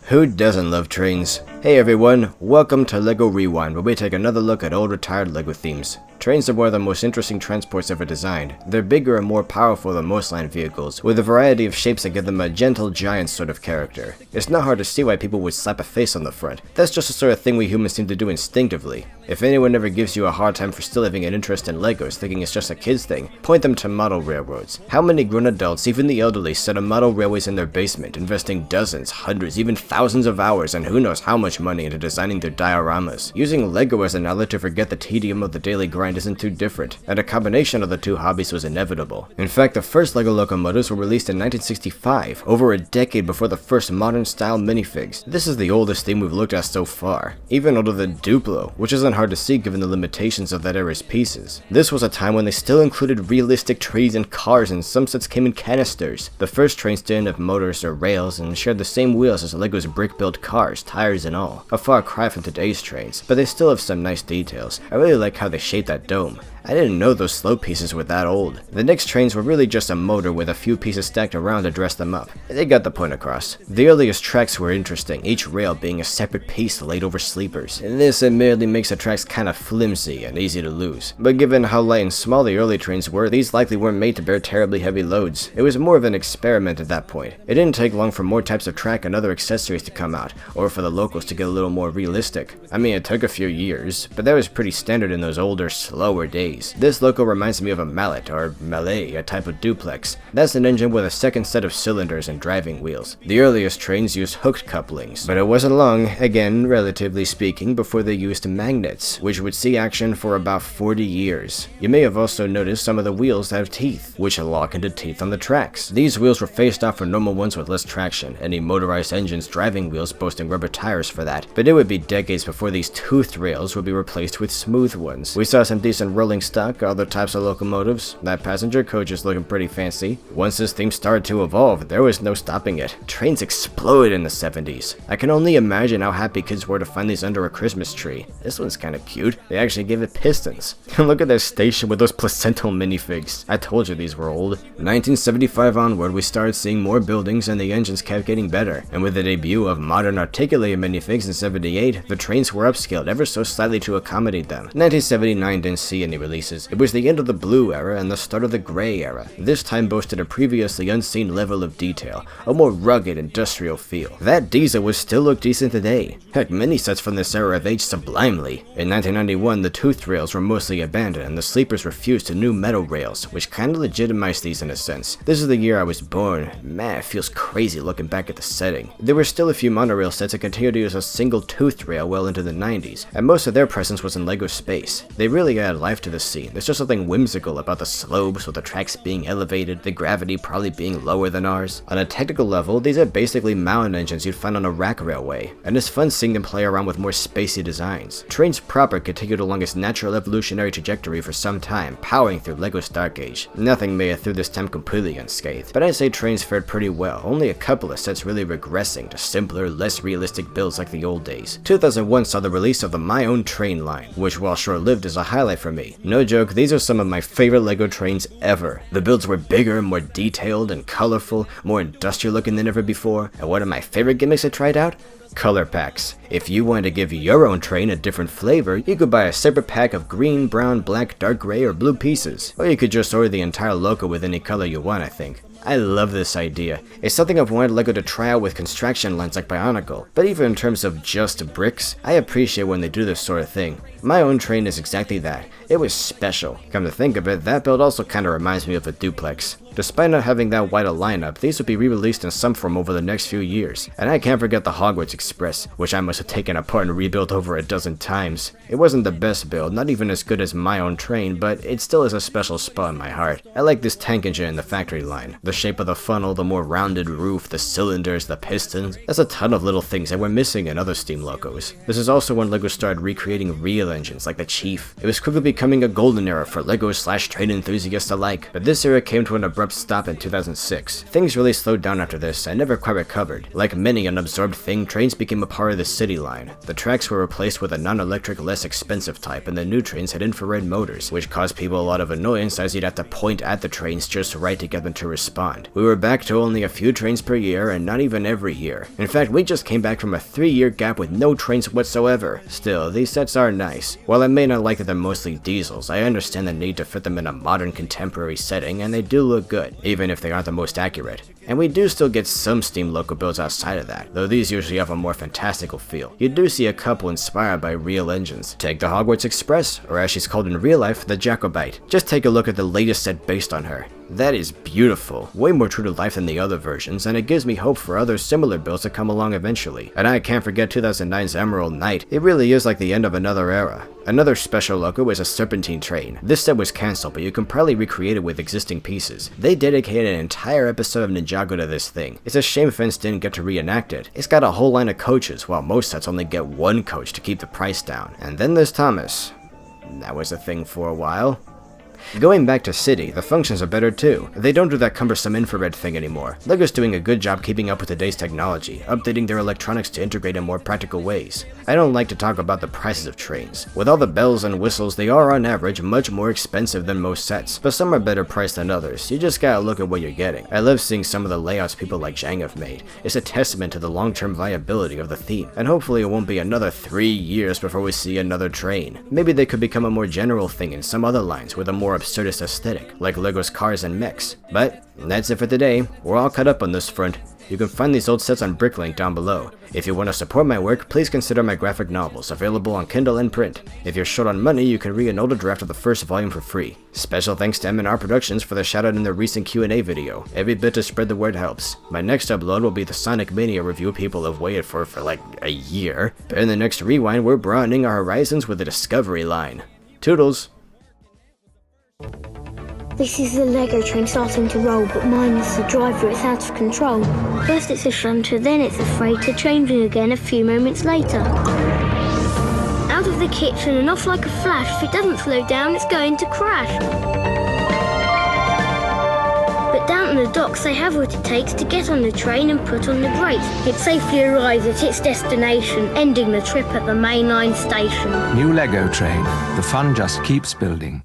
Who doesn't love trains? Hey everyone, welcome to LEGO Rewind, where we take another look at old retired LEGO themes. Trains are one of the most interesting transports ever designed. They're bigger and more powerful than most land vehicles, with a variety of shapes that give them a gentle giant sort of character. It's not hard to see why people would slap a face on the front. That's just the sort of thing we humans seem to do instinctively. If anyone ever gives you a hard time for still having an interest in Legos, thinking it's just a kid's thing, point them to model railroads. How many grown adults, even the elderly, set up model railways in their basement, investing dozens, hundreds, even thousands of hours and who knows how much money into designing their dioramas? Using Lego as an outlet to forget the tedium of the daily grind isn't too different, and a combination of the two hobbies was inevitable. In fact, the first LEGO locomotives were released in 1965, over a decade before the first modern-style minifigs. This is the oldest theme we've looked at so far, even older than Duplo, which isn't hard to see given the limitations of that era's pieces. This was a time when they still included realistic trees and cars, and some sets came in canisters. The first trains didn't have motors or rails and shared the same wheels as LEGO's brick-built cars, tires and all. A far cry from today's trains, but they still have some nice details. I really like how they shaped that dome. I didn't know those slow pieces were that old. The next trains were really just a motor with a few pieces stacked around to dress them up. They got the point across. The earliest tracks were interesting, each rail being a separate piece laid over sleepers. And this admittedly makes the tracks kinda flimsy and easy to lose. But given how light and small the early trains were, these likely weren't made to bear terribly heavy loads. It was more of an experiment at that point. It didn't take long for more types of track and other accessories to come out, or for the Locos to get a little more realistic. I mean, it took a few years, but that was pretty standard in those older, slower days. This Loco reminds me of a mallet, or mallet, a type of duplex. That's an engine with a second set of cylinders and driving wheels. The earliest trains used hooked couplings, but it wasn't long, again relatively speaking, before they used magnets, which would see action for about 40 years. You may have also noticed some of the wheels have teeth, which lock into teeth on the tracks. These wheels were faced off for normal ones with less traction, any motorized engine's driving wheels boasting rubber tires for that, but it would be decades before these toothed rails would be replaced with smooth ones. We saw some decent rolling stock, other types of locomotives. That passenger coach is looking pretty fancy. Once this theme started to evolve, there was no stopping it. Trains exploded in the 70s. I can only imagine how happy kids were to find these under a Christmas tree. This one's kinda cute. They actually gave it pistons. Look at their station with those placental minifigs. I told you these were old. 1975 onward, we started seeing more buildings and the engines kept getting better. And with the debut of modern articulated minifigs in 78, the trains were upscaled ever so slightly to accommodate them. 1979 didn't see any releases. It was the end of the blue era and the start of the gray era. This time boasted a previously unseen level of detail, a more rugged industrial feel. That diesel would still look decent today. Heck, many sets from this era have aged sublimely. In 1991, the toothed rails were mostly abandoned and the sleepers were fused to new metal rails, which kinda legitimized these in a sense. This is the year I was born. Man, it feels crazy looking back at the setting. There were still a few monorail sets that continued to use a single toothed rail well into the 90s, and most of their presence was in LEGO space. They really added life to the scene. There's just something whimsical about the slopes with the tracks being elevated, the gravity probably being lower than ours. On a technical level, these are basically mountain engines you'd find on a rack railway, and it's fun seeing them play around with more spacey designs. Trains proper continued along its natural evolutionary trajectory for some time, powering through LEGO's Dark Age. Nothing made it through this time completely unscathed, but I'd say trains fared pretty well, only a couple of sets really regressing to simpler, less realistic builds like the old days. 2001 saw the release of the My Own Train line, which while short-lived is a highlight for me. No joke, these are some of my favorite LEGO trains ever. The builds were bigger, more detailed and colorful, more industrial looking than ever before, and one of my favorite gimmicks I tried out? Color packs. If you wanted to give your own train a different flavor, you could buy a separate pack of green, brown, black, dark gray, or blue pieces. Or you could just order the entire Loco with any color you want, I think. I love this idea. It's something I've wanted LEGO to try out with construction lines like Bionicle, but even in terms of just bricks, I appreciate when they do this sort of thing. My Own Train is exactly that. It was special. Come to think of it, that build also kinda reminds me of a duplex. Despite not having that wide a lineup, these would be re-released in some form over the next few years. And I can't forget the Hogwarts Express, which I must have taken apart and rebuilt over a dozen times. It wasn't the best build, not even as good as My Own Train, but it still has a special spot in my heart. I like this tank engine in the factory line. The shape of the funnel, the more rounded roof, the cylinders, the pistons. That's a ton of little things that were missing in other Steam Locos. This is also when LEGO started recreating real engines like the Chief. It was quickly becoming a golden era for LEGO/train enthusiasts alike, but this era came to an abrupt abrupt stop in 2006. Things really slowed down after this and never quite recovered. Like many unabsorbed thing, trains became a part of the city line. The tracks were replaced with a non-electric, less expensive type, and the new trains had infrared motors, which caused people a lot of annoyance as you'd have to point at the trains just right to get them to respond. We were back to only a few trains per year, and not even every year. In fact, we just came back from a 3-year gap with no trains whatsoever. Still, these sets are nice. While I may not like that they're mostly diesels, I understand the need to fit them in a modern contemporary setting, and they do look good, even if they aren't the most accurate. And we do still get some steam loco builds outside of that, though these usually have a more fantastical feel. You do see a couple inspired by real engines. Take the Hogwarts Express, or as she's called in real life, the Jacobite. Just take a look at the latest set based on her. That is beautiful, way more true to life than the other versions, and it gives me hope for other similar builds to come along eventually. And I can't forget 2009's Emerald Knight. It really is like the end of another era. Another special loco is a Serpentine Train. This set was cancelled, but you can probably recreate it with existing pieces. They dedicated an entire episode of Ninjago to this thing. It's a shame fans didn't get to reenact it. It's got a whole line of coaches, while most sets only get one coach to keep the price down. And then there's Thomas. That was a thing for a while. Going back to City, the functions are better too. They don't do that cumbersome infrared thing anymore. LEGO's doing a good job keeping up with today's technology, updating their electronics to integrate in more practical ways. I don't like to talk about the prices of trains. With all the bells and whistles, they are on average much more expensive than most sets, but some are better priced than others. You just gotta look at what you're getting. I love seeing some of the layouts people like Zhang have made. It's a testament to the long-term viability of the theme, and hopefully it won't be another 3 years before we see another train. Maybe they could become a more general thing in some other lines with a more absurdist aesthetic, like LEGO's cars and mechs. But that's it for today. We're all caught up on this front. You can find these old sets on Bricklink down below. If you want to support my work, please consider my graphic novels, available on Kindle and print. If you're short on money, you can read an older draft of the first volume for free. Special thanks to M&R Productions for the shoutout in their recent Q&A video. Every bit to spread the word helps. My next upload will be the Sonic Mania review people have waited for like a year. But in the next rewind, we're broadening our horizons with the Discovery line. Toodles! This is the Lego train starting to roll, but mine is the driver, it's out of control. First it's a shunter, then it's a freighter, changing again a few moments later. Out of the kitchen and off like a flash, if it doesn't slow down, it's going to crash. But down at the docks, they have what it takes to get on the train and put on the brakes. It safely arrives at its destination, ending the trip at the mainline station. New Lego train. The fun just keeps building.